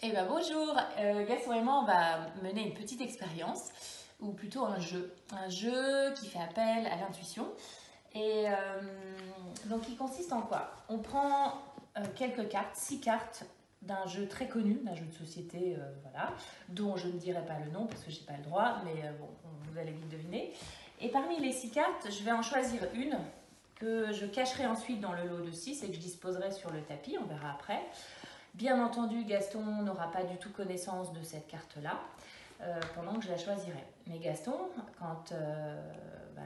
Eh ben bonjour, Gaston et moi on va mener une petite expérience, ou plutôt un jeu qui fait appel à l'intuition. Et donc il consiste en quoi? On prend quelques cartes, 6 cartes d'un jeu très connu, d'un jeu de société, voilà, dont je ne dirai pas le nom parce que j'ai pas le droit, mais bon, vous allez vite deviner. Et parmi les 6 cartes, je vais en choisir une que je cacherai ensuite dans le lot de 6 et que je disposerai sur le tapis, on verra après. Bien entendu, Gaston n'aura pas du tout connaissance de cette carte-là pendant que je la choisirai. Mais Gaston, quand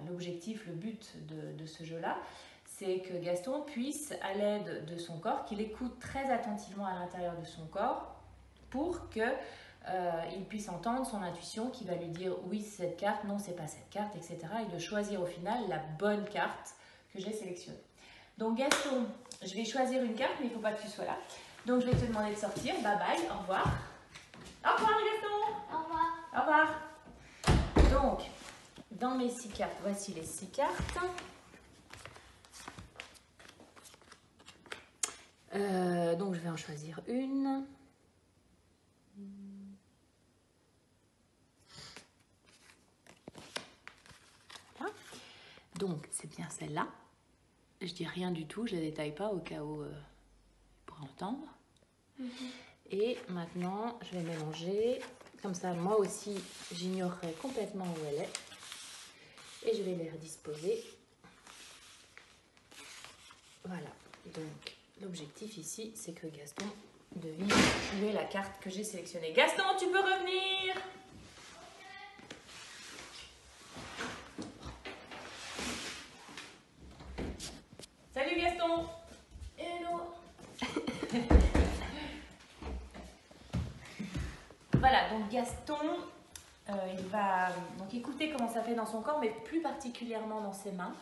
l'objectif, le but de ce jeu-là, c'est que Gaston puisse, à l'aide de son corps, qu'il écoute très attentivement à l'intérieur de son corps pour qu'il puisse entendre son intuition qui va lui dire oui, c'est cette carte, non, c'est pas cette carte, etc. Et de choisir au final la bonne carte que j'ai sélectionnée. Donc Gaston, je vais choisir une carte, mais il ne faut pas que tu sois là. Donc je vais te demander de sortir. Bye bye, au revoir. Au revoir Gaston. Au revoir. Au revoir. Donc, dans mes 6 cartes, voici les 6 cartes. Donc je vais en choisir une. Voilà. Donc c'est bien celle-là. Je dis rien du tout, je ne la détaille pas au cas où pour entendre. Et maintenant, je vais mélanger. Comme ça, moi aussi, j'ignorerai complètement où elle est. Et je vais les redisposer. Voilà. Donc, l'objectif ici, c'est que Gaston devine où est la carte que j'ai sélectionnée. Gaston, tu peux revenir? Salut Gaston. Hello. Voilà, donc Gaston, il va donc écouter comment ça fait dans son corps, mais plus particulièrement dans ses mains,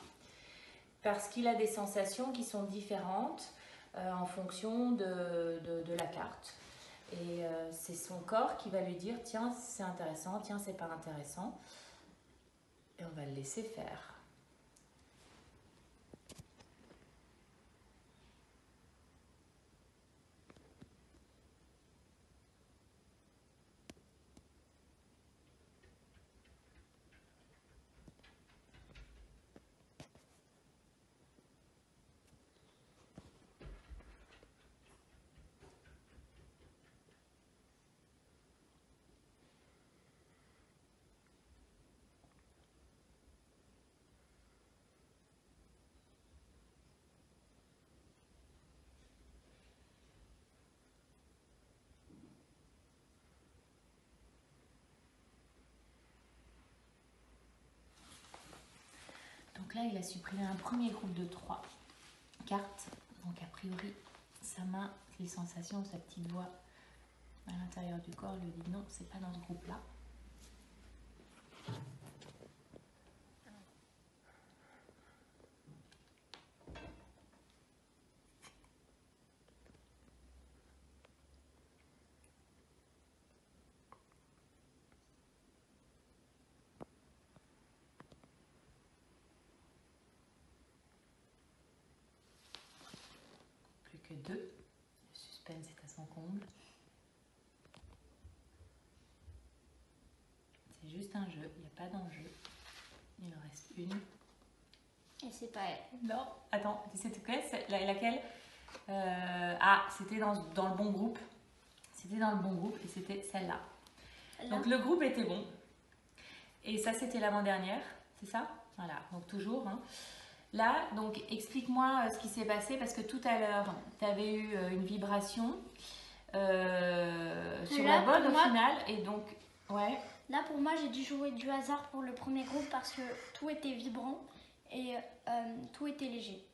parce qu'il a des sensations qui sont différentes en fonction de la carte. Et c'est son corps qui va lui dire, tiens, c'est intéressant, tiens, c'est pas intéressant. Et on va le laisser faire. Donc là, il a supprimé un premier groupe de 3 cartes. Donc a priori, sa main, les sensations, sa petite voix à l'intérieur du corps lui dit non, c'est pas dans ce groupe-là. Plus que 2. Le suspense est à son comble. C'est juste un jeu, il n'y a pas d'enjeu. Il en reste une. Et c'est pas elle. Non, attends, c'était laquelle Ah, c'était dans le bon groupe. C'était dans le bon groupe et c'était celle-là. Donc le groupe était bon. Et ça, c'était l'avant-dernière, c'est ça? Voilà, donc toujours. Hein. Là, donc explique-moi ce qui s'est passé parce que tout à l'heure, tu avais eu une vibration sur la bonne au final. Et donc, ouais. Là, pour moi, j'ai dû jouer du hasard pour le premier groupe parce que tout était vibrant et tout était léger.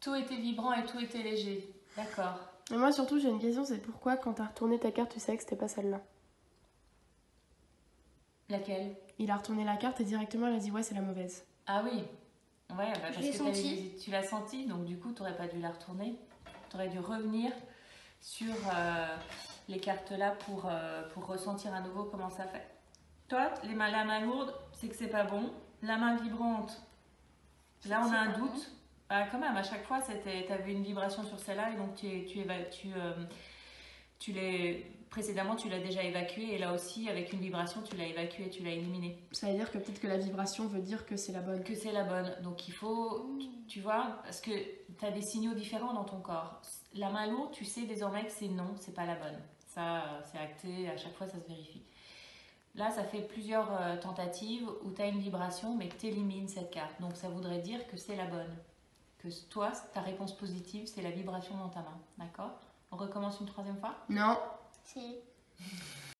Tout était vibrant et tout était léger. D'accord. Et moi, surtout, j'ai une question, c'est pourquoi, quand t'as retourné ta carte, tu savais que c'était pas celle-là? Laquelle? Il a retourné la carte et directement, il a dit ouais, c'est la mauvaise. Ah oui. Ouais, bah parce l'ai que senti. tu l'as senti, donc du coup, tu n'aurais pas dû la retourner. Tu aurais dû revenir sur les cartes là pour ressentir à nouveau comment ça fait. Toi, la main lourde, c'est que c'est pas bon. La main vibrante, là on a un doute. Bon. Bah, quand même, à chaque fois, tu avais une vibration sur celle-là et donc précédemment, tu l'as déjà évacué et là aussi, avec une vibration, tu l'as évacué, tu l'as éliminé. Ça veut dire que peut-être que la vibration veut dire que c'est la bonne. Que c'est la bonne. Donc il faut, tu vois, parce que tu as des signaux différents dans ton corps. La main lourde, tu sais désormais que c'est non, c'est pas la bonne. Ça, c'est acté, à chaque fois, ça se vérifie. Là, ça fait plusieurs tentatives où tu as une vibration, mais que tu élimines cette carte. Donc ça voudrait dire que c'est la bonne. Que toi, ta réponse positive, c'est la vibration dans ta main. D'accord? On recommence une troisième fois? Non. Si.